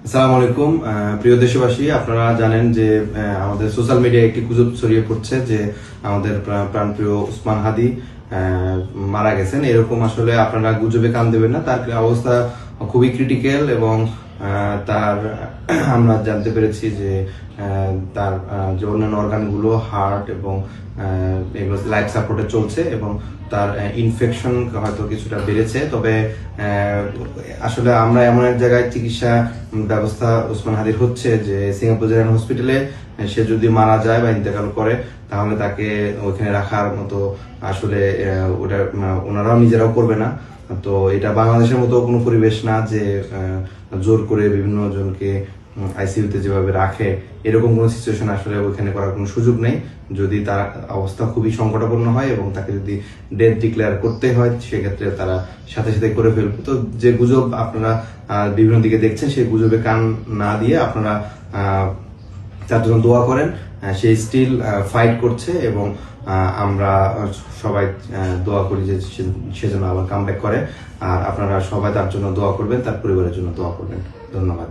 আসসালামু আলাইকুম প্রিয় দেশবাসী, আপনারা জানেন যে আমাদের সোশ্যাল মিডিয়ায় একটি গুজব ছড়িয়ে পড়ছে যে আমাদের প্রাণপ্রিয় উসমান হাদি মারা গেছেন। এরকম আসলে আপনারা গুজবে কান দেবেন না। তার অবস্থা খুবই ক্রিটিক্যাল এবং তার আমরা জানতে পেরেছি যে তার যে অন্যান্য অর্গানগুলো হার্ট এবং এগুলো লাইফ সাপোর্টে চলছে এবং তার ইনফেকশন হয়তো কিছুটা বেড়েছে। তবে আসলে আমরা এমন এক জায়গায় চিকিৎসা ব্যবস্থা ওসমান হাদির হচ্ছে যে সিঙ্গাপুর জেনারেল হসপিটালে সে যদি মারা যায় বা ইন্তেকাল করে তাহলে তাকে ওইখানে রাখার মতো আসলে ওটা ওনারাও নিজেরাও করবে না। তো এটা বাংলাদেশের মতো কোনো পরিবেশ না যে জোর করে বিভিন্ন জনকে আইসিইউতে যেভাবে রাখে, এরকম কোনো সিচুয়েশন আসলে ওইখানে করার কোনো সুযোগ নেই। যদি তার অবস্থা খুবই সংকটাপন্ন হয় এবং তাকে যদি ডেথ ডিক্লেয়ার করতে হয় সেক্ষেত্রে তারা সাথে সাথে করে ফেলবে। তো যে গুজব আপনারা বিভিন্ন দিকে দেখছেন সেই গুজবে কান না দিয়ে আপনারা তার জন্য দোয়া করেন। সে স্টিল ফাইট করছে এবং আমরা সবাই দোয়া করি যে সে যেন আবার কামব্যাক করে। আর আপনারা সবাই তার জন্য দোয়া করবেন, তার পরিবারের জন্য দোয়া করবেন। ধন্যবাদ।